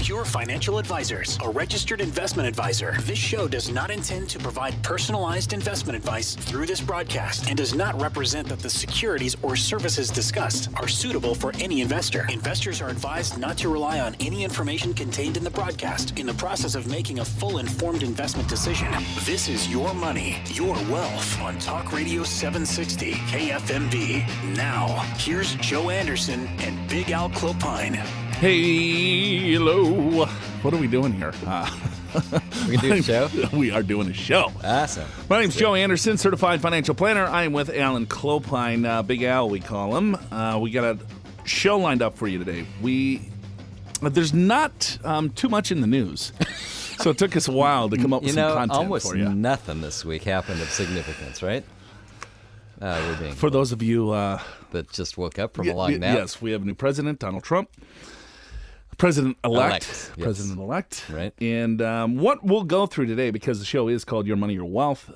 Pure Financial Advisors, a registered investment advisor. This show does not intend to provide personalized investment advice through this broadcast and does not represent that the securities or services discussed are suitable for any investor. Investors are advised not to rely on any information contained in the broadcast in the process of making a full informed investment decision. This is Your Money, Your Wealth on Talk Radio 760 KFMB. Now, here's Joe Anderson and Big Al Clopine. Hey, hello. What are we doing here? We do a show? We are doing a show. Awesome. My name's Joe Anderson, certified financial planner. I am with Alan Clopine, Big Al, we call him. We got a show lined up for you today. There's not too much in the news, so it took us a while to come up with some content for you. Almost nothing this week happened of significance, right? For those of you that just woke up from a long nap. Yes, we have a new president, Donald Trump. President-elect. Yes. President-elect. Right. And what we'll go through today, because the show is called Your Money, Your Wealth,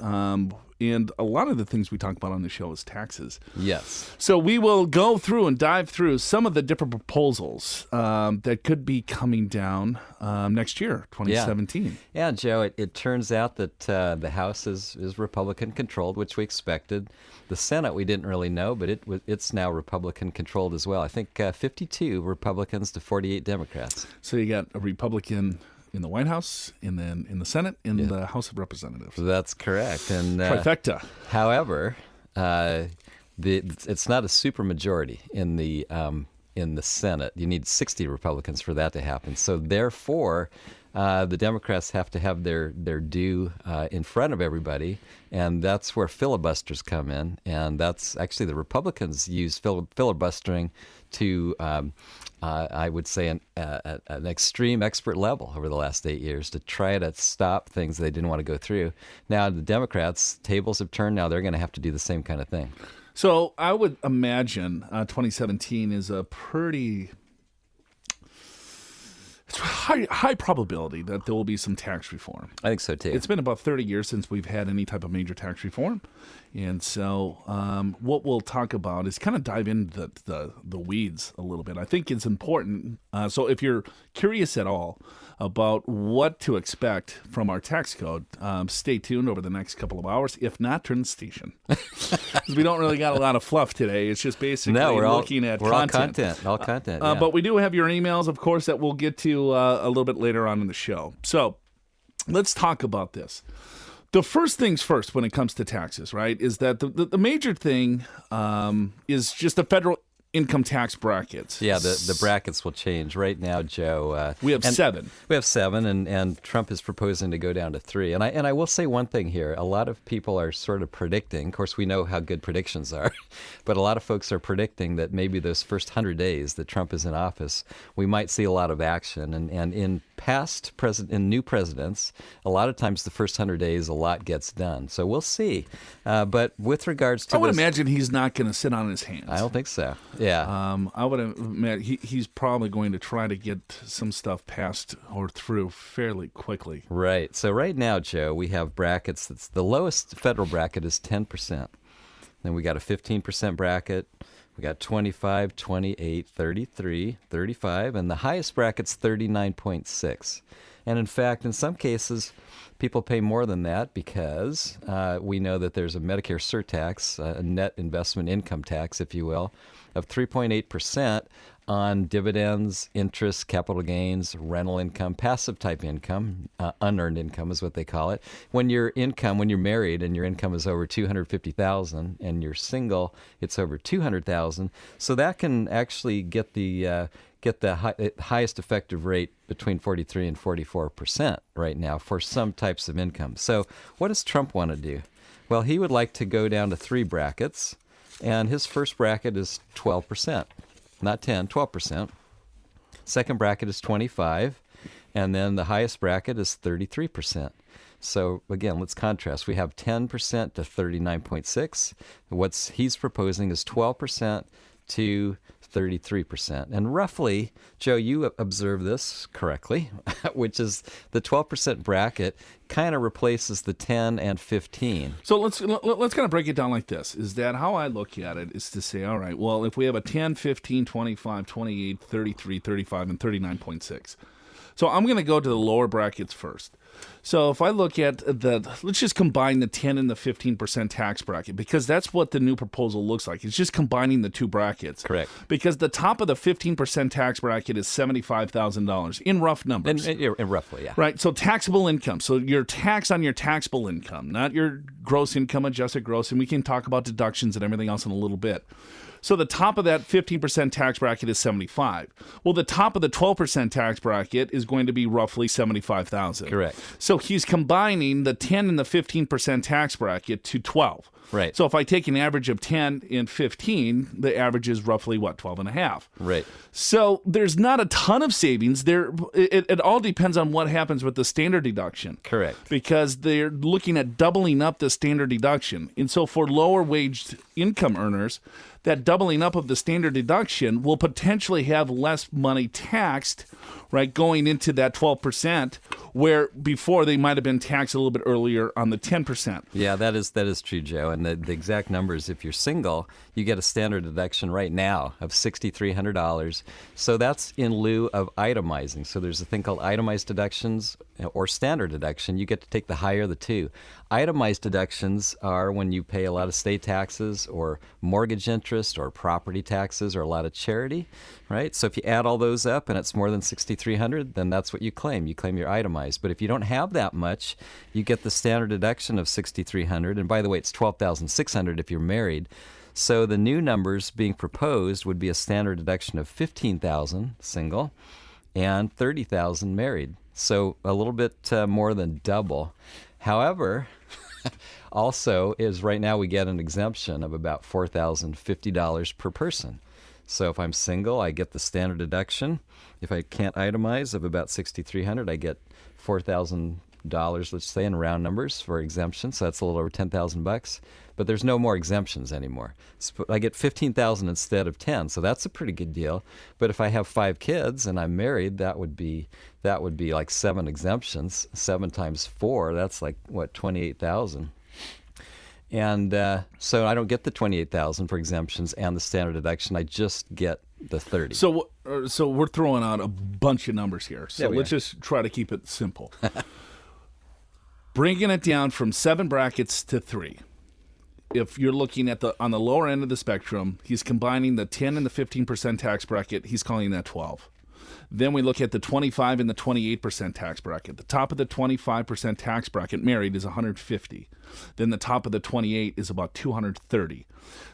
and a lot of the things we talk about on the show is taxes. Yes. So we will go through and dive through some of the different proposals that could be coming down next year, 2017. Yeah, Joe, it turns out that the House is Republican-controlled, which we expected. The Senate, we didn't really know, but it's now Republican-controlled as well. I think 52 Republicans to 48 Democrats. So you got a Republican in the White House, and then in the Senate, in the House of Representatives. That's correct. And trifecta. However, it's not a supermajority in the Senate. You need 60 Republicans for that to happen. So therefore, the Democrats have to have their due in front of everybody, and that's where filibusters come in. And that's actually the Republicans use filibustering to, I would say, an extreme expert level over the last 8 years to try to stop things they didn't want to go through. Now the Democrats, tables have turned. Now they're going to have to do the same kind of thing. So I would imagine 2017 is a pretty... It's high probability that there will be some tax reform. I think so, too. It's been about 30 years since we've had any type of major tax reform. And so what we'll talk about is kind of dive into the weeds a little bit. I think it's important. So if you're curious at all about what to expect from our tax code, stay tuned over the next couple of hours. If not, turn the station. We don't really got a lot of fluff today. It's just basically looking at content. All content. Yeah. But we do have your emails, of course, that we'll get to a little bit later on in the show. So let's talk about this. The first things first when it comes to taxes, right, is that the major thing is just the federal income tax brackets. Yeah, the brackets will change. Right now, Joe... we have 7. We have 7, and Trump is proposing to go down to 3. And I will say one thing here. A lot of people are sort of predicting, of course, we know how good predictions are, but a lot of folks are predicting that maybe those first 100 days that Trump is in office, we might see a lot of action. And in in new presidents, a lot of times the first 100 days, a lot gets done. So we'll see. But with regards to I would imagine he's not going to sit on his hands. I don't think so. Yeah. I would imagine he's probably going to try to get some stuff passed or through fairly quickly. Right. So right now, Joe, we have brackets. The lowest federal bracket is 10%. Then we got a 15% bracket. We got 25, 28, 33, 35, and the highest bracket's 39.6. And in fact, in some cases, people pay more than that because we know that there's a Medicare surtax, a net investment income tax, if you will, of 3.8% on dividends, interest, capital gains, rental income, passive type income, unearned income is what they call it. When you're married and your income is over $250,000 and you're single, it's over $200,000. So that can actually get the highest effective rate between 43 and 44% right now for some types of income. So what does Trump want to do? Well, he would like to go down to 3 brackets, and his first bracket is 12%. Not 10, 12%. Second bracket is 25, and then the highest bracket is 33%. So again, let's contrast. We have 10% to 39.6. What he's proposing is 12% to 33%. And roughly, Joe, you observe this correctly, which is the 12% bracket kind of replaces the 10 and 15. So let's kind of break it down like this. Is that how I look at it is to say, all right, well, if we have a 10, 15, 25, 28, 33, 35, and 39.6. So I'm going to go to the lower brackets first. So if I look at let's just combine the 10 and the 15% tax bracket, because that's what the new proposal looks like. It's just combining the two brackets. Correct. Because the top of the 15% tax bracket is $75,000 in rough numbers. And roughly, yeah. Right. So taxable income. So your tax on your taxable income, not your gross income, adjusted gross. And we can talk about deductions and everything else in a little bit. So the top of that 15% tax bracket is 75. Well, the top of the 12% tax bracket is going to be roughly 75,000. Correct. So he's combining the 10 and the 15% tax bracket to 12. Right. So if I take an average of 10 and 15, the average is roughly, 12 and a half. Right. So there's not a ton of savings there. It all depends on what happens with the standard deduction. Correct. Because they're looking at doubling up the standard deduction. And so for lower waged income earners, that doubling up of the standard deduction will potentially have less money taxed, right, going into that 12%, where before they might have been taxed a little bit earlier on the 10%. Yeah, that is true, Joe. And the exact numbers, if you're single, you get a standard deduction right now of $6,300. So that's in lieu of itemizing. So there's a thing called itemized deductions or standard deduction. You get to take the higher of the two. Itemized deductions are when you pay a lot of state taxes or mortgage interest or property taxes or a lot of charity, right? So if you add all those up and it's more than $6,300, then that's what you claim. You claim you're itemized. But if you don't have that much, you get the standard deduction of $6,300. And by the way, it's $12,600 if you're married. So the new numbers being proposed would be a standard deduction of $15,000 single and $30,000 married. So a little bit more than double. However, also is right now we get an exemption of about $4,050 per person. So if I'm single, I get the standard deduction. If I can't itemize, of about $6,300, I get $4,000, let's say, in round numbers for exemption. So that's a little over $10,000. But there's no more exemptions anymore. So I get $15,000 instead of $10,000. So that's a pretty good deal. But if I have 5 kids and I'm married, that would be like 7 exemptions. 7 times 4, that's like what, $28,000. And so I don't get the $28,000 for exemptions and the standard deduction. I just get the $30,000. So we're throwing out a bunch of numbers here. So Yeah, let's just try to keep it simple. Bringing it down from 7 brackets to 3. If you're looking at on the lower end of the spectrum, he's combining the 10 and the 15% tax bracket. He's calling that 12. Then we look at the 25 and the 28% tax bracket. The top of the 25% tax bracket married is 150. Then the top of the 28 is about 230.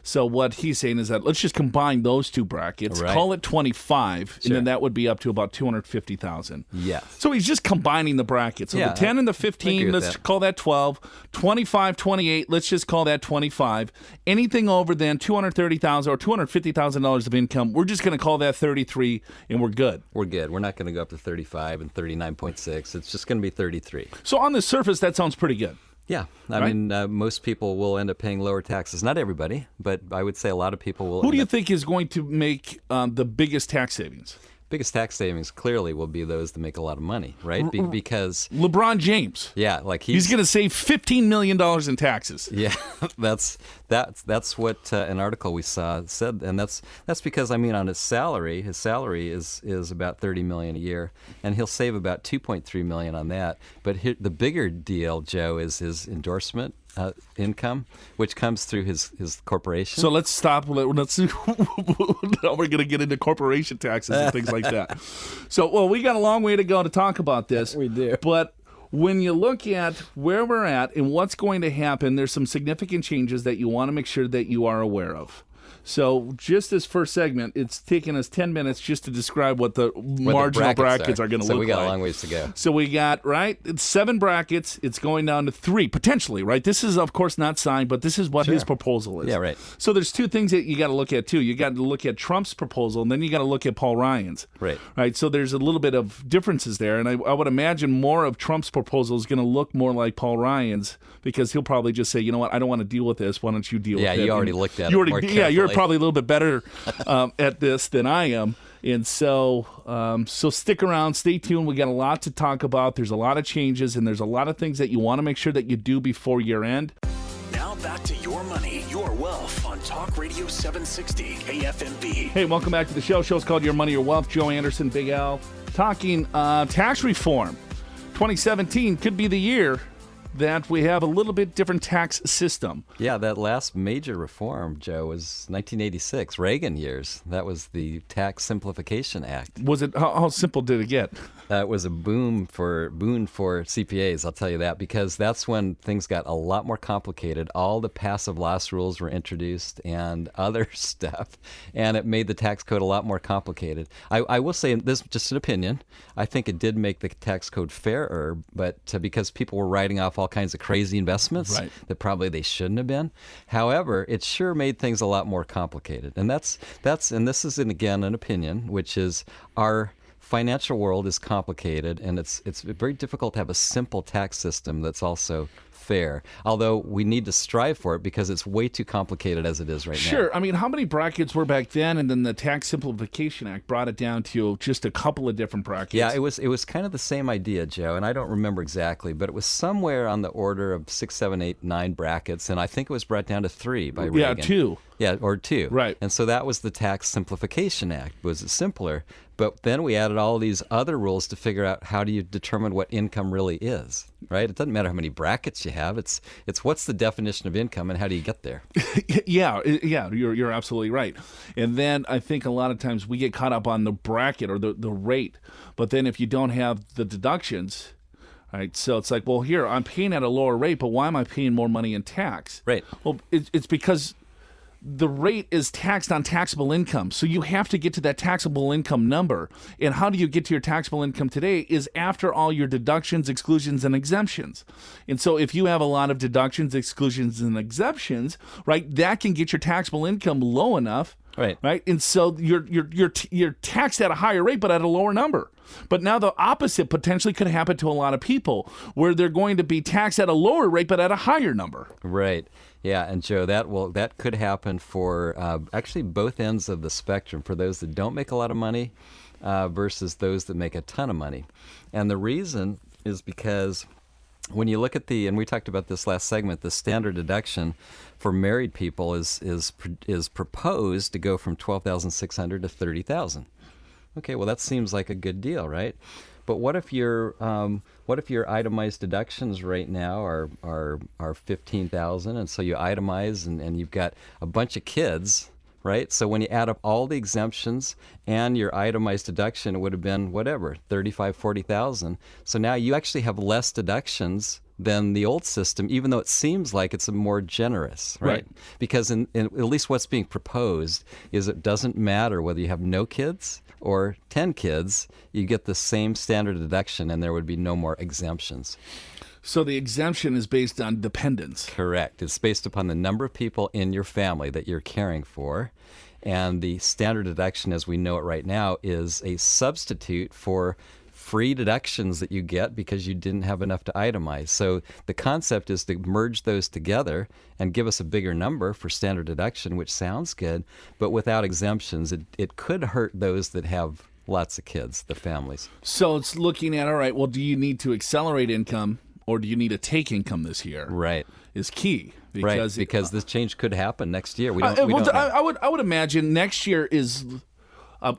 So what he's saying is that let's just combine those two brackets, right. Call it 25, Sure. and then that would be up to about 250,000. Yes. So he's just combining the brackets. So Yeah, the 10 and the I 15, agree with let's that. call that 12. 25, 28, let's just call that 25. Anything over then $230,000 or $250,000 of income, we're just going to call that 33, and we're good. We're good. We're not going to go up to 35 and 39.6. It's just going to be 33. So on the surface, that sounds pretty good. Yeah. I Right? mean, most people will end up paying lower taxes. Not everybody, but I would say a lot of people will. Who do end you up- think is going to make the biggest tax savings? Biggest tax savings clearly will be those that make a lot of money, right? Because, LeBron James. yeah, like He's going to save $15 million in taxes. Yeah, that's what an article we saw said, and that's because, I mean, on his salary is about $30 million a year, and he'll save about $2.3 million on that. But the bigger deal, Joe, is his endorsement income, which comes through his corporation. So let's stop. Let's now we're going to get into corporation taxes and things like that. So, well, we got a long way to go to talk about this. We do. But when you look at where we're at and what's going to happen, there's some significant changes that you want to make sure that you are aware of. So just this first segment, it's taken us 10 minutes just to describe what the marginal brackets are going to look like. So we got a long ways to go. So we got, right, it's 7 brackets. It's going down to 3, potentially, right? This is, of course, not signed, but this is what his proposal is. Yeah, right. So there's 2 things that you got to look at, too. You got to look at Trump's proposal, and then you got to look at Paul Ryan's. Right. Right, so there's a little bit of differences there, and I would imagine more of Trump's proposal is going to look more like Paul Ryan's, because he'll probably just say, you know what, I don't want to deal with this. Why don't you deal with it? Yeah, you already looked at it more more Yeah, you're carefully. probably a little bit better at this than I am. And so stick around, stay tuned. We got a lot to talk about. There's a lot of changes, and there's a lot of things that you want to make sure that you do before year end. Now back to Your Money, Your Wealth on Talk Radio 760 KFMB. Hey, welcome back to the show. Show's called Your Money, Your Wealth. Joe Anderson, Big Al. talking tax reform. 2017 could be the year that we have a little bit different tax system. Yeah, that last major reform, Joe, was 1986, Reagan years. That was the Tax Simplification Act. Was it? How simple did it get? It was a boon for CPAs, I'll tell you that, because that's when things got a lot more complicated. All the passive loss rules were introduced and other stuff, and it made the tax code a lot more complicated. I will say, this is just an opinion, I think it did make the tax code fairer, but because people were writing off all kinds of crazy investments that probably they shouldn't have been. However, it sure made things a lot more complicated. And that's and this is, again, an opinion, which is our financial world is complicated, and it's very difficult to have a simple tax system that's also fair, although we need to strive for it because it's way too complicated as it is right now. Sure. I mean, how many brackets were back then, and then the Tax Simplification Act brought it down to just a couple of different brackets? Yeah, it was kind of the same idea, Joe, and I don't remember exactly, but it was somewhere on the order of 6, 7, 8, 9 brackets, and I think it was brought down to 3 by Reagan. Yeah, 2. Yeah, or 2. Right. And so that was the Tax Simplification Act. Was it simpler? But then we added all these other rules to figure out how do you determine what income really is, right? It doesn't matter how many brackets you have. It's what's the definition of income and how do you get there? Yeah, you're absolutely right. And then I think a lot of times we get caught up on the bracket or the rate. But then if you don't have the deductions, right? So it's like, well, here, I'm paying at a lower rate, but why am I paying more money in tax? Right. Well, it's because the rate is taxed on taxable income. So you have to get to that taxable income number. And how do you get to your taxable income today is after all your deductions, exclusions, and exemptions. And so if you have a lot of deductions, exclusions, and exemptions, right, that can get your taxable income low enough. Right. And so you're taxed at a higher rate, but at a lower number. But now the opposite potentially could happen to a lot of people, where they're going to be taxed at a lower rate, but at a higher number. Right. Yeah, and Joe, that could happen for actually both ends of the spectrum, for those that don't make a lot of money versus those that make a ton of money. And the reason is because when you look at and we talked about this last segment, the standard deduction for married people is proposed to go from $12,600 to $30,000. Okay, well that seems like a good deal, right? But what if your itemized deductions right now are $15,000, and so you itemize and you've got a bunch of kids, right? So when you add up all the exemptions and your itemized deduction, it would have been whatever, $35,000, $40,000. So now you actually have less deductions than the old system, even though it seems like it's more generous, right? Because in at least what's being proposed is it doesn't matter whether you have no kids or 10 kids, you get the same standard deduction and there would be no more exemptions. So the exemption is based on dependents. Correct. It's based upon the number of people in your family that you're caring for. And the standard deduction as we know it right now is a substitute for free deductions that you get because you didn't have enough to itemize. So the concept is to merge those together and give us a bigger number for standard deduction, which sounds good, but without exemptions, it could hurt those that have lots of kids, the families. So it's looking at, all right, well, do you need to accelerate income or do you need to take income this year? Right. Is key. Because this change could happen next year. I would imagine next year is...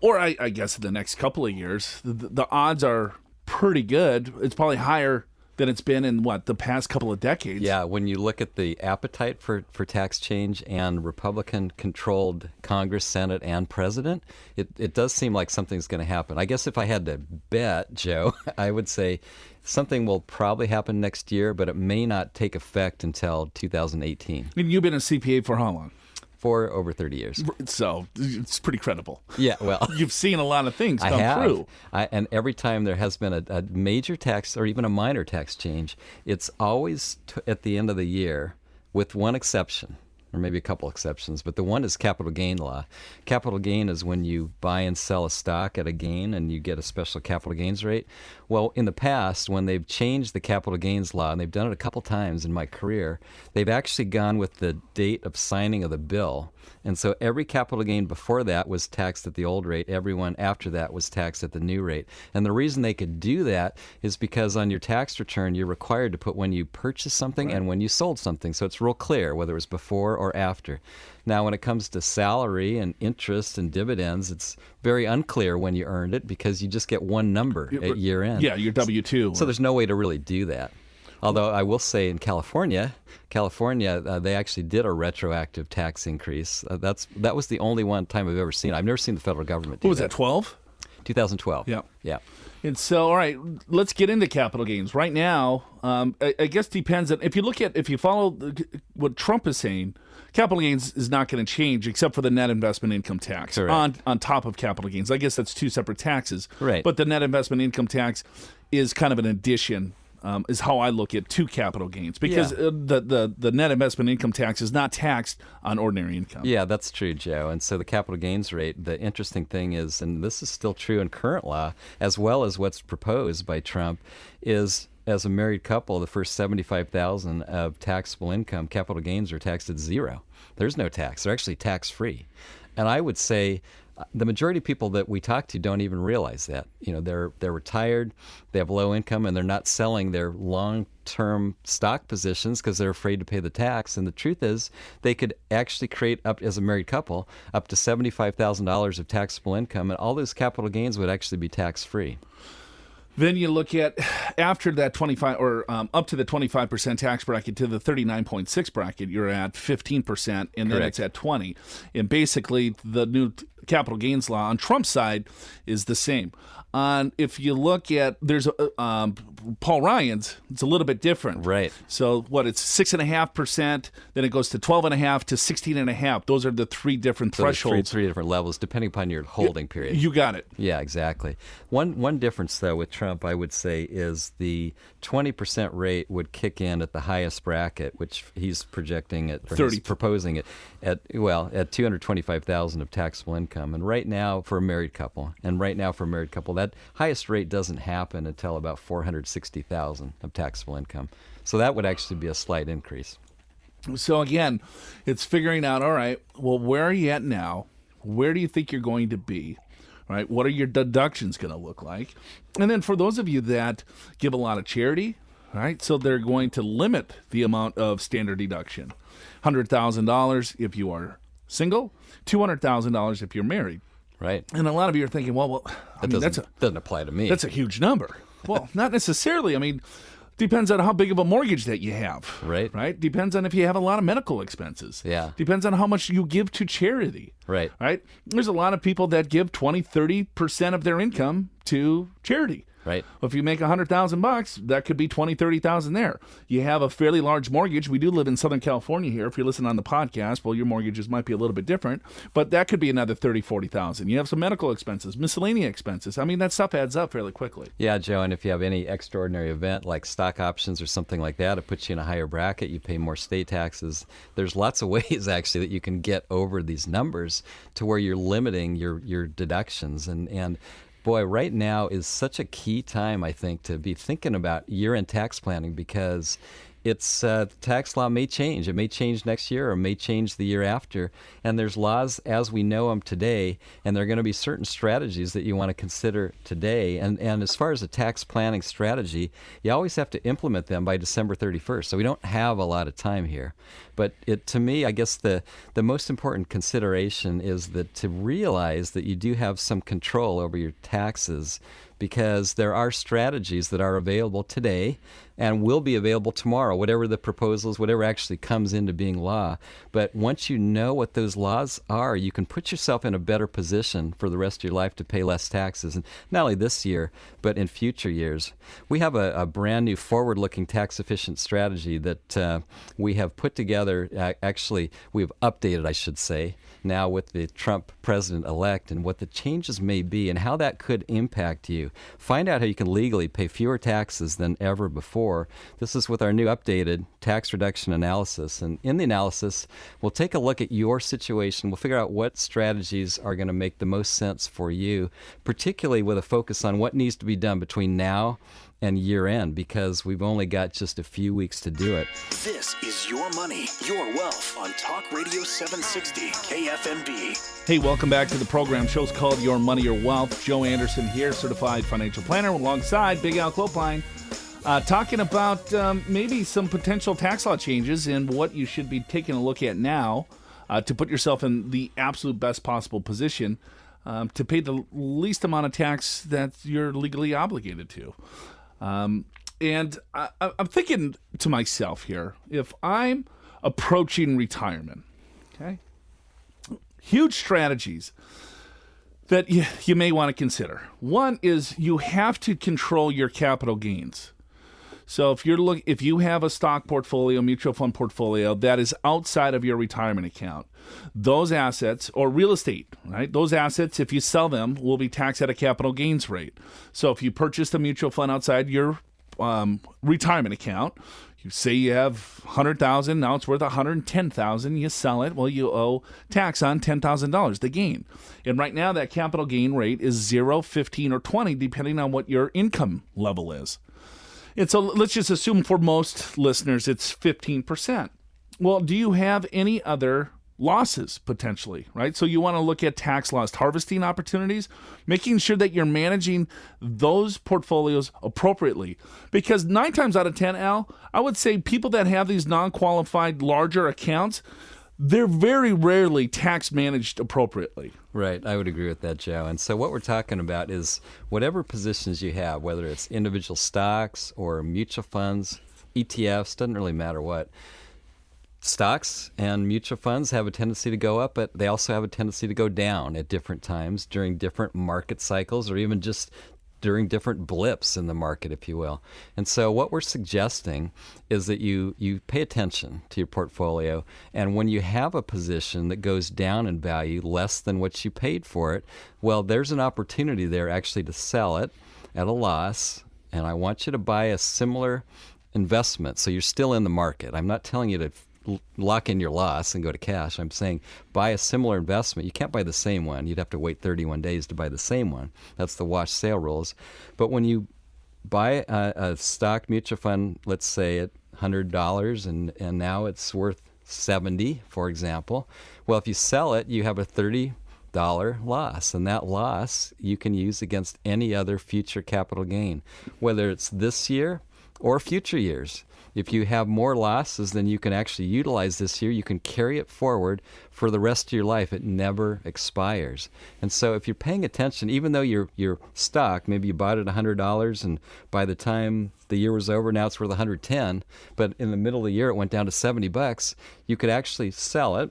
or I guess the next couple of years, the odds are pretty good. It's probably higher than it's been in, the past couple of decades. Yeah, when you look at the appetite for tax change and Republican-controlled Congress, Senate, and President, it does seem like something's going to happen. I guess if I had to bet, Joe, I would say something will probably happen next year, but it may not take effect until 2018. And you've been a CPA for how long? For over 30 years. So it's pretty credible. Yeah, well. You've seen a lot of things come through. And every time there has been a major tax or even a minor tax change, it's always at the end of the year with one exception. Or maybe a couple exceptions, but the one is capital gain law. Capital gain is when you buy and sell a stock at a gain and you get a special capital gains rate. Well, in the past, when they've changed the capital gains law, and they've done it a couple times in my career, they've actually gone with the date of signing of the bill. And so every capital gain before that was taxed at the old rate. Everyone after that was taxed at the new rate. And the reason they could do that is because on your tax return, you're required to put when you purchased something and when you sold something. So it's real clear whether it was before or after. Now, when it comes to salary and interest and dividends, it's very unclear when you earned it because you just get one number at year end. Yeah, your W-2. So there's no way to really do that. Although I will say in California, they actually did a retroactive tax increase. That was the only one time I've ever seen. I've never seen the federal government do What was that, 12? 2012. Yeah. Yeah. And so, all right, let's get into capital gains. Right now, I guess depends on, if you follow what Trump is saying, capital gains is not going to change except for the net investment income tax on top of capital gains. I guess that's two separate taxes. Right. But the net investment income tax is kind of an addition, is how I look at to capital gains, because the net investment income tax is not taxed on ordinary income. Yeah, that's true, Joe. And so the capital gains rate, the interesting thing is, and this is still true in current law, as well as what's proposed by Trump, is as a married couple, the first $75,000 of taxable income, capital gains are taxed at zero. There's no tax. They're actually tax-free. And I would say the majority of people that we talk to don't even realize that. They're retired, they have low income, and they're not selling their long-term stock positions because they're afraid to pay the tax. And the truth is, they could actually create, up as a married couple, up to $75,000 of taxable income, and all those capital gains would actually be tax-free. Then you look at after that 25 or up to the 25% tax bracket to the 39.6 bracket, you're at 15%, and then it's at 20. And basically, the new capital gains law on Trump's side is the same. If you look at, there's Paul Ryan's, it's a little bit different. Right. So it's 6.5%, then it goes to 12.5 to 16.5. Those are the three different thresholds. Three different levels, depending upon your holding period. You got it. Yeah, exactly. One difference, though, with Trump, I would say, is the 20% rate would kick in at the highest bracket, which he's projecting at, or 30. he's proposing it at $225,000 of taxable income. And right now, for a married couple, that highest rate doesn't happen until about $460,000 of taxable income. So that would actually be a slight increase. So again, it's figuring out, all right, well, where are you at now? Where do you think you're going to be? Right? What are your deductions going to look like? And then for those of you that give a lot of charity, right? So they're going to limit the amount of standard deduction. $100,000 if you are single, $200,000 if you're married. Right. And a lot of you are thinking, well, that doesn't apply to me. That's a huge number. Well, not necessarily. I mean, depends on how big of a mortgage that you have. Right. Depends on if you have a lot of medical expenses. Yeah. Depends on how much you give to charity. Right. There's a lot of people that give 20, 30% of their income to charity. Right. Well, if you make $100,000, that could be $20,000, $30,000 there. You have a fairly large mortgage. We do live in Southern California here. If you're listening on the podcast, well, your mortgages might be a little bit different, but that could be another $30,000, $40,000. You have some medical expenses, miscellaneous expenses. I mean, that stuff adds up fairly quickly. Yeah, Joe, and if you have any extraordinary event like stock options or something like that, it puts you in a higher bracket. You pay more state taxes. There's lots of ways, actually, that you can get over these numbers to where you're limiting your deductions. And boy, right now is such a key time, I think, to be thinking about year-end tax planning, because tax law may change. It may change next year or may change the year after. And there's laws as we know them today, and there are going to be certain strategies that you want to consider today. And as far as a tax planning strategy, you always have to implement them by December 31st. So we don't have a lot of time here. But to me, I guess the most important consideration is that to realize that you do have some control over your taxes, because there are strategies that are available today and will be available tomorrow, whatever the proposals, whatever actually comes into being law. But once you know what those laws are, you can put yourself in a better position for the rest of your life to pay less taxes, and not only this year, but in future years. We have a brand new forward-looking tax-efficient strategy that we have put together. Actually, we've updated, I should say, now with the Trump president-elect, and what the changes may be and how that could impact you. Find out how you can legally pay fewer taxes than ever before. This is with our new updated tax reduction analysis. And in the analysis, we'll take a look at your situation. We'll figure out what strategies are going to make the most sense for you, particularly with a focus on what needs to be done between now and year end, because we've only got just a few weeks to do it. This is Your Money, Your Wealth on Talk Radio 760 KFMB. Hey, welcome back to the program. Show's called Your Money, Your Wealth. Joe Anderson here, certified financial planner, alongside Big Al Clopine. talking about maybe some potential tax law changes and what you should be taking a look at now to put yourself in the absolute best possible position to pay the least amount of tax that you're legally obligated to. And I'm thinking to myself here, if I'm approaching retirement, okay, huge strategies that you may want to consider. One is you have to control your capital gains. So if you have a stock portfolio, mutual fund portfolio that is outside of your retirement account, those assets, or real estate, right? Those assets, if you sell them, will be taxed at a capital gains rate. So if you purchased a mutual fund outside your retirement account, you say you have $100,000, now it's worth $110,000, you sell it, well, you owe tax on $10,000, the gain. And right now that capital gain rate is 0, 15, or 20, depending on what your income level is. And so let's just assume for most listeners it's 15%. Well, do you have any other losses potentially, right? So you want to look at tax loss harvesting opportunities, making sure that you're managing those portfolios appropriately. Because 9 times out of 10, Al, I would say people that have these non-qualified larger accounts, they're very rarely tax managed appropriately. Right. I would agree with that, Joe. And so what we're talking about is whatever positions you have, whether it's individual stocks or mutual funds, ETFs, doesn't really matter what. Stocks and mutual funds have a tendency to go up, but they also have a tendency to go down at different times during different market cycles, or even just during different blips in the market, if you will. And so what we're suggesting is that you pay attention to your portfolio, and when you have a position that goes down in value less than what you paid for it, well, there's an opportunity there actually to sell it at a loss, and I want you to buy a similar investment so you're still in the market. I'm not telling you to lock in your loss and go to cash. I'm saying buy a similar investment. You can't buy the same one. You'd have to wait 31 days to buy the same one. That's the wash sale rules. But when you buy a stock mutual fund, let's say at $100 and now it's worth $70, for example, well, if you sell it, you have a $30 loss, and that loss you can use against any other future capital gain, whether it's this year or future years. If you have more losses than you can actually utilize this year, you can carry it forward for the rest of your life. It never expires. And so if you're paying attention, even though your stock, maybe you bought it $100 and by the time the year was over, now it's worth $110, but in the middle of the year it went down to $70, you could actually sell it,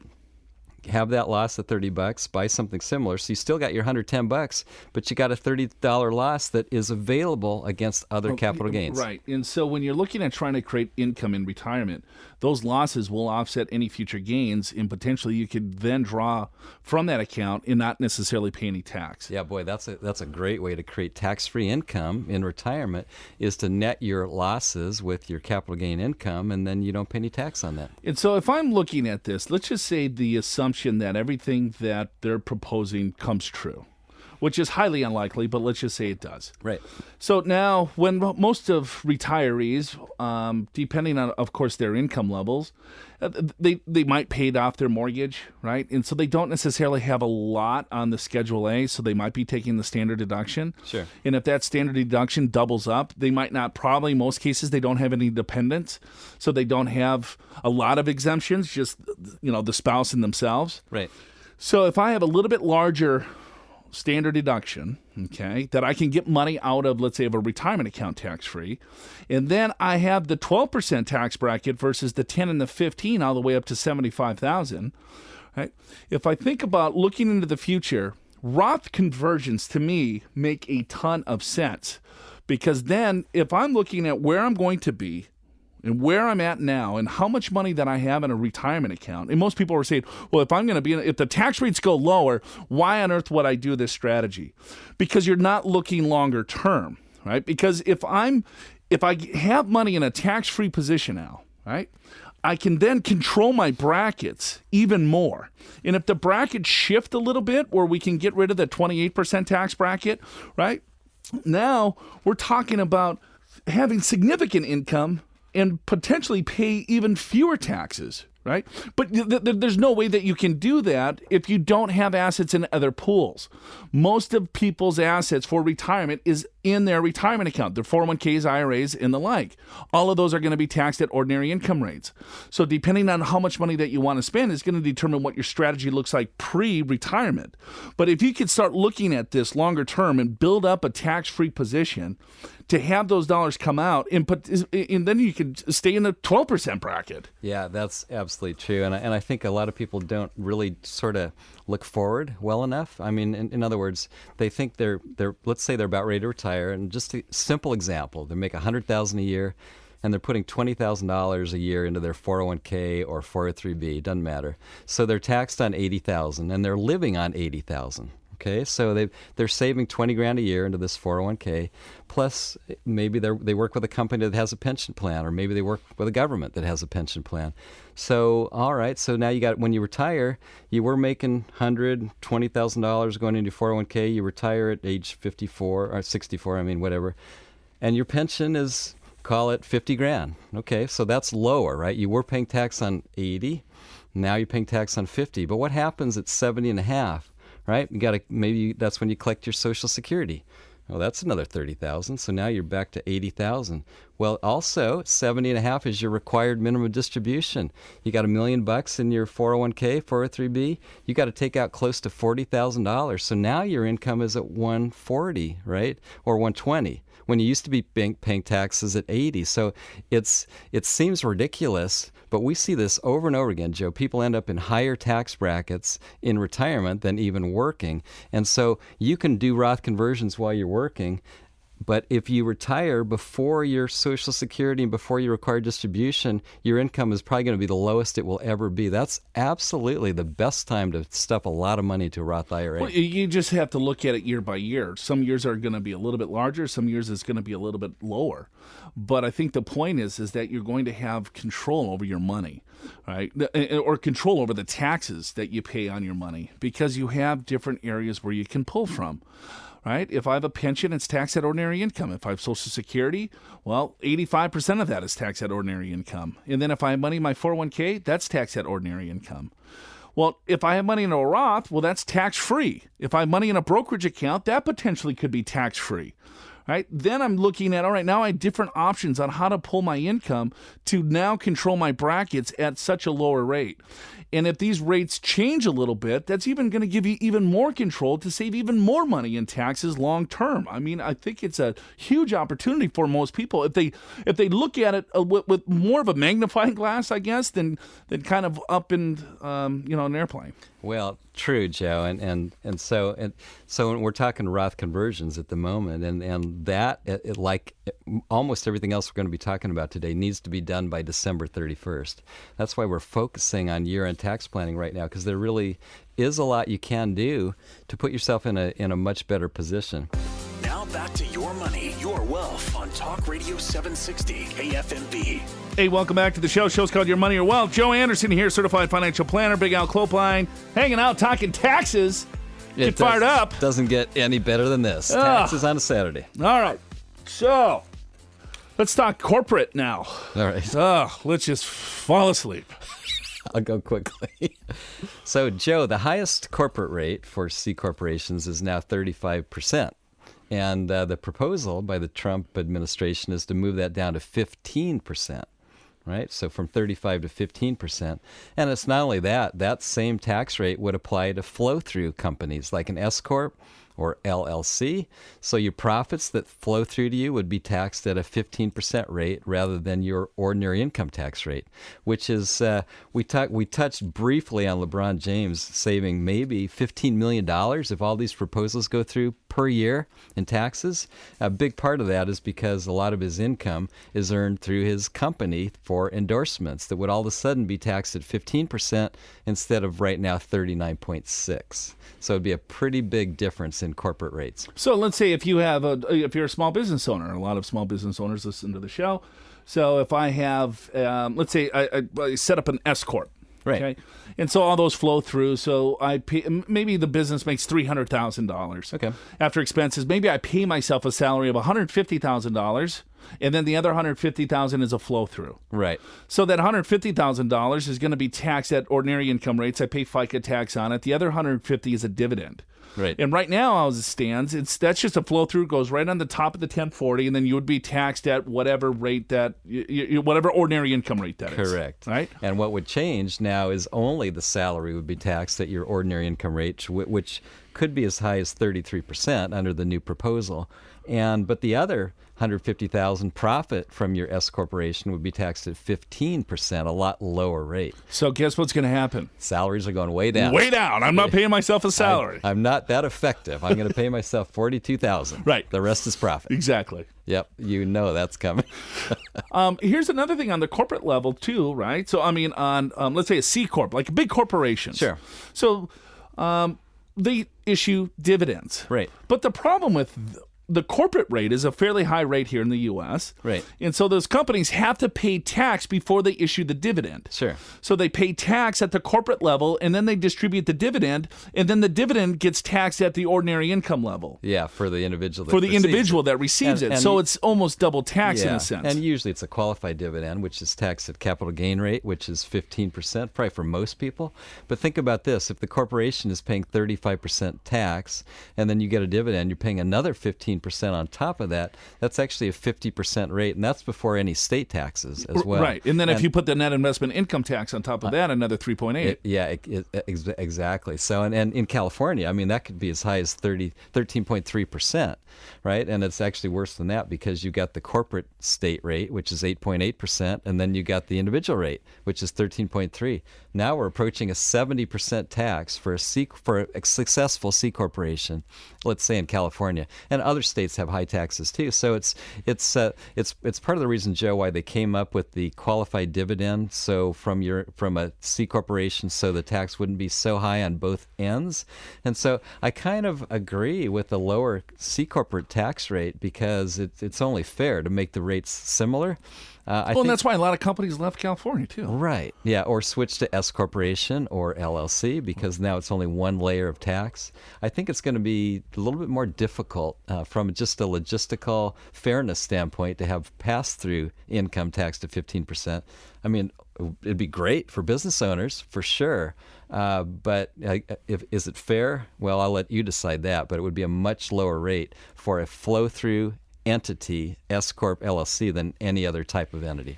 have that loss of $30, buy something similar. So you still got your $110, but you got a $30 loss that is available against other capital gains. Right. And so when you're looking at trying to create income in retirement, those losses will offset any future gains, and potentially you could then draw from that account and not necessarily pay any tax. Yeah, boy, that's a great way to create tax-free income in retirement, is to net your losses with your capital gain income, and then you don't pay any tax on that. And so if I'm looking at this, let's just say the assumption that everything that they're proposing comes true, which is highly unlikely, but let's just say it does. Right. So now when most of retirees, depending on, of course, their income levels, they might pay off their mortgage, right? And so they don't necessarily have a lot on the Schedule A, so they might be taking the standard deduction. Sure. And if that standard deduction doubles up, they might not, probably in most cases, they don't have any dependents, so they don't have a lot of exemptions, just, the spouse and themselves. Right. So if I have a little bit larger standard deduction, okay, that I can get money out of, let's say, of a retirement account tax-free, and then I have the 12% tax bracket versus the 10 and the 15 all the way up to $75,000, right? If I think about looking into the future, Roth conversions to me make a ton of sense, because then if I'm looking at where I'm going to be and where I'm at now and how much money that I have in a retirement account. And most people are saying, well, if the tax rates go lower, why on earth would I do this strategy? Because you're not looking longer term, right? Because if I have money in a tax-free position now, right, I can then control my brackets even more. And if the brackets shift a little bit, or we can get rid of the 28% tax bracket, right? Now we're talking about having significant income and potentially pay even fewer taxes, right? But there's no way that you can do that if you don't have assets in other pools. Most of people's assets for retirement is in their retirement account, their 401ks, IRAs, and the like. All of those are going to be taxed at ordinary income rates. So depending on how much money that you want to spend is going to determine what your strategy looks like pre-retirement. But if you could start looking at this longer term and build up a tax-free position to have those dollars come out, and then you could stay in the 12% bracket. Yeah, that's absolutely true. And I think a lot of people don't really sort of look forward well enough. I mean, in other words, they think they're let's say they're about ready to retire. And just a simple example, they make $100,000 a year, and they're putting $20,000 a year into their 401k or 403b, doesn't matter. So they're taxed on $80,000, and they're living on $80,000. Okay, so they're saving $20,000 a year into this 401k. Plus, maybe they work with a company that has a pension plan, or maybe they work with a government that has a pension plan. So, all right, so now you got, when you retire, you were making $120,000 going into your 401k. You retire at age 54 or 64, whatever, and your pension is, call it $50,000. Okay, so that's lower, right? You were paying tax on 80, now you're paying tax on 50. But what happens at 70 and a half? Right? Maybe that's when you collect your Social Security. Well, that's another $30,000. So now you're back to $80,000. Well, also 70 and a half is your required minimum distribution. You got $1 million in your 401k, 403b. You got to take out close to $40,000. So now your income is at 140, right? Or 120. When you used to be paying taxes at 80. So it seems ridiculous, but we see this over and over again, Joe. People end up in higher tax brackets in retirement than even working. And so you can do Roth conversions while you're working, but if you retire before your Social Security and before your required distribution, your income is probably going to be the lowest it will ever be. That's absolutely the best time to stuff a lot of money into a Roth IRA. Well, you just have to look at it year by year. Some years are going to be a little bit larger. Some years it's going to be a little bit lower. But I think the point is that you're going to have control over your money, right? Or control over the taxes that you pay on your money, because you have different areas where you can pull from. Right? If I have a pension, it's taxed at ordinary income. If I have Social Security, well, 85% of that is taxed at ordinary income. And then if I have money in my 401k, that's taxed at ordinary income. Well, if I have money in a Roth, well, that's tax-free. If I have money in a brokerage account, that potentially could be tax-free. Right? Then I'm looking at, all right, now I have different options on how to pull my income to now control my brackets at such a lower rate. And if these rates change a little bit, that's even going to give you even more control to save even more money in taxes long term. I mean, I think it's a huge opportunity for most people if they look at it with more of a magnifying glass, I guess, than kind of up in an airplane. Well, true, Joe, and so we're talking Roth conversions at the moment, and that, like almost everything else we're going to be talking about today, needs to be done by December 31st. That's why we're focusing on year-end tax planning right now, because there really is a lot you can do to put yourself in a much better position. Now back to Your Money, Your Wealth on Talk Radio 760 KFMB. Hey, welcome back to the show. Show's called Your Money, Your Wealth. Joe Anderson here, certified financial planner, Big Al Clopine, hanging out, talking taxes. Get fired up. Doesn't get any better than this. Taxes on a Saturday. All right. So, let's talk corporate now. All right. Let's just fall asleep. I'll go quickly. So, Joe, the highest corporate rate for C corporations is now 35%. And the proposal by the Trump administration is to move that down to 15%, right? So from 35 to 15%. And it's not only that, that same tax rate would apply to flow-through companies like an S-Corp or LLC. So your profits that flow through to you would be taxed at a 15% rate rather than your ordinary income tax rate, which is, we touched briefly on LeBron James saving maybe $15 million if all these proposals go through per year in taxes. A big part of that is because a lot of his income is earned through his company for endorsements that would all of a sudden be taxed at 15% instead of right now 39.6%. So it'd be a pretty big difference in corporate rates. So let's say if you're a small business owner, a lot of small business owners listen to the show. So if I have, let's say I set up an S-Corp. Right. Okay. And so all those flow through. So I pay, maybe the business makes $300,000. Okay. After expenses, maybe I pay myself a salary of $150,000, and then the other $150,000 is a flow through. Right. So that $150,000 is going to be taxed at ordinary income rates. I pay FICA tax on it. The other $150,000 is a dividend. Right. And right now, as it stands, that's just a flow through. It goes right on the top of the 1040, and then you would be taxed at whatever rate that, whatever ordinary income rate that is. Correct. Right. And what would change now is only the salary would be taxed at your ordinary income rate, which could be as high as 33% under the new proposal. But the other $150,000 profit from your S corporation would be taxed at 15%, a lot lower rate. So guess what's going to happen? Salaries are going way down. Way down. I'm not paying myself a salary. I'm not that effective. I'm going to pay myself $42,000. Right. The rest is profit. Exactly. Yep. You know that's coming. Here's another thing on the corporate level too, right? So I mean, on let's say a C corp, like a big corporation. Sure. So they issue dividends. Right. But the problem with the corporate rate is a fairly high rate here in the U.S. Right. And so those companies have to pay tax before they issue the dividend. Sure. So they pay tax at the corporate level, and then they distribute the dividend, and then the dividend gets taxed at the ordinary income level. Yeah, for the individual. That receives it. So it's almost double tax in a sense. And usually it's a qualified dividend, which is taxed at capital gain rate, which is 15%, probably for most people. But think about this. If the corporation is paying 35% tax, and then you get a dividend, you're paying another 15% on top of that, that's actually a 50% rate, and that's before any state taxes as well. Right. And then if you put the net investment income tax on top of that, another 3.8. Exactly. So, and in California, I mean, that could be as high as 13.3%, right? And it's actually worse than that because you got the corporate state rate, which is 8.8%, and then you got the individual rate, which is 13.3%. Now we're approaching a 70% tax for a successful C corporation, let's say in California, and other states have high taxes too. So it's part of the reason, Joe, why they came up with the qualified dividend. So from a C corporation, so the tax wouldn't be so high on both ends. And so I kind of agree with the lower C corporate tax rate because it's only fair to make the rates similar. And that's why a lot of companies left California, too. Right. Yeah, or switch to S corporation or LLC because now it's only one layer of tax. I think it's going to be a little bit more difficult from just a logistical fairness standpoint to have pass-through income tax to 15%. I mean, it'd be great for business owners, for sure. But is it fair? Well, I'll let you decide that. But it would be a much lower rate for a flow-through entity, S Corp LLC, than any other type of entity.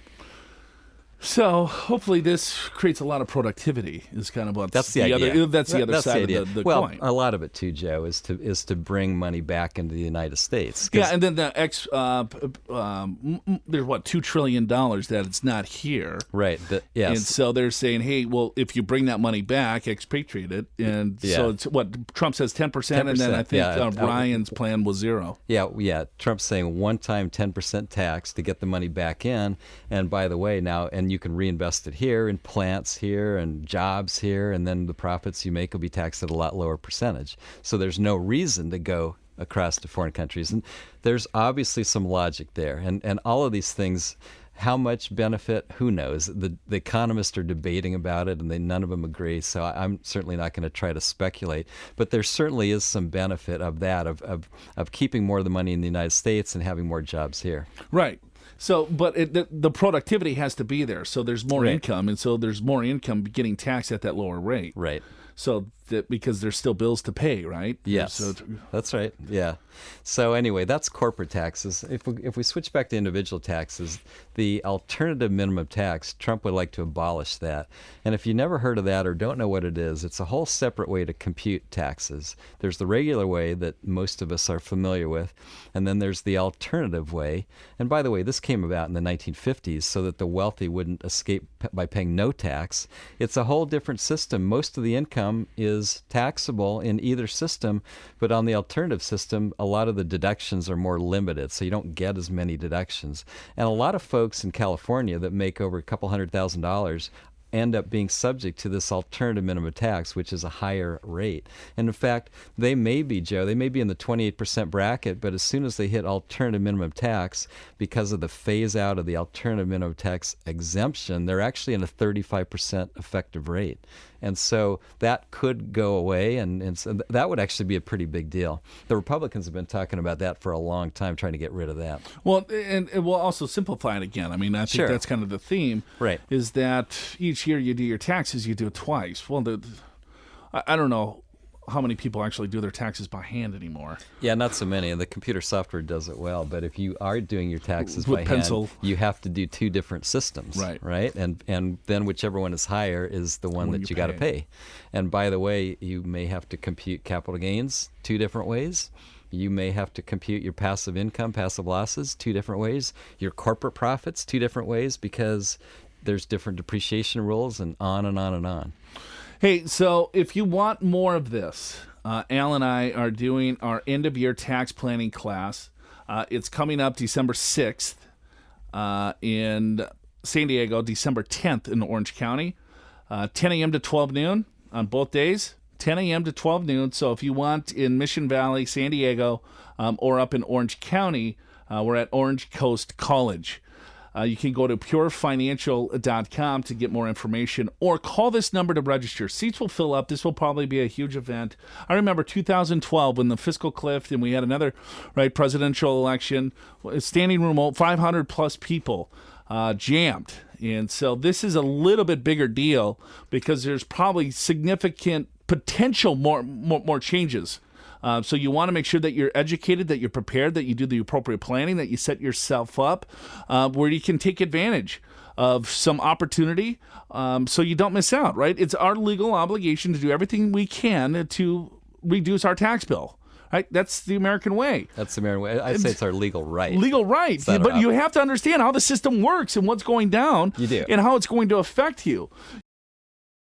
So hopefully this creates a lot of productivity. Is kind of what that's the idea. That's the other side of the coin. Well, a lot of it too, Joe, is to bring money back into the United States. Yeah, and then the there's $2 trillion that it's not here. Right. Yes. And so they're saying, hey, well, if you bring that money back, expatriate it, and so it's what Trump says 10%, and then I think Ryan's plan was 0. Yeah. Trump's saying one-time 10% tax to get the money back in, and by the way, now you can reinvest it here in plants here and jobs here, and then the profits you make will be taxed at a lot lower percentage. So there's no reason to go across to foreign countries. And there's obviously some logic there. And all of these things, how much benefit, who knows? The economists are debating about it, and none of them agree, so I'm certainly not going to try to speculate. But there certainly is some benefit of that, of keeping more of the money in the United States and having more jobs here. Right. So, but the productivity has to be there. So there's more income, and so there's more income getting taxed at that lower rate. Right. So because there's still bills to pay, right? Yes, so that's right. Yeah. So anyway, that's corporate taxes. If we switch back to individual taxes, the alternative minimum tax, Trump would like to abolish that. And if you never heard of that or don't know what it is, it's a whole separate way to compute taxes. There's the regular way that most of us are familiar with, and then there's the alternative way. And by the way, this came about in the 1950s so that the wealthy wouldn't escape by paying no tax. It's a whole different system. Most of the income is taxable in either system, but on the alternative system, a lot of the deductions are more limited, so you don't get as many deductions. And a lot of folks in California that make over a couple $100,000 end up being subject to this alternative minimum tax, which is a higher rate. And in fact, they may be in the 28% bracket, but as soon as they hit alternative minimum tax, because of the phase out of the alternative minimum tax exemption, they're actually in a 35% effective rate. And so that could go away, and so that would actually be a pretty big deal. The Republicans have been talking about that for a long time, trying to get rid of that. Well, and we'll also simplify it again. I mean, I think that's kind of the theme, right? Is that each year you do your taxes, you do it twice. Well, I don't know how many people actually do their taxes by hand anymore. Yeah, not so many. And the computer software does it well. But if you are doing your taxes With by pencil. hand, you have to do two different systems. Right. And then whichever one is higher is the one that you got to pay. And by the way, you may have to compute capital gains two different ways. You may have to compute your passive income, passive losses, two different ways. Your corporate profits, two different ways, because there's different depreciation rules, and on and on and on. Hey, so if you want more of this, Al and I are doing our end-of-year tax planning class. It's coming up December 6th in San Diego, December 10th in Orange County, 10 a.m. to 12 noon on both days, 10 a.m. to 12 noon. So if you want in Mission Valley, San Diego, or up in Orange County, we're at Orange Coast College. You can go to purefinancial.com to get more information, or call this number to register. Seats will fill up. This will probably be a huge event. I remember 2012 when the fiscal cliff and we had another presidential election, standing room, 500 plus people jammed. And so this is a little bit bigger deal because there's probably significant potential more changes. So you want to make sure that you're educated, that you're prepared, that you do the appropriate planning, that you set yourself up where you can take advantage of some opportunity so you don't miss out, right? It's our legal obligation to do everything we can to reduce our tax bill. Right? That's the American way. That's the American way. I'd say it's our legal right. Legal right. But you have to understand how the system works and what's going down. You do. And how it's going to affect you.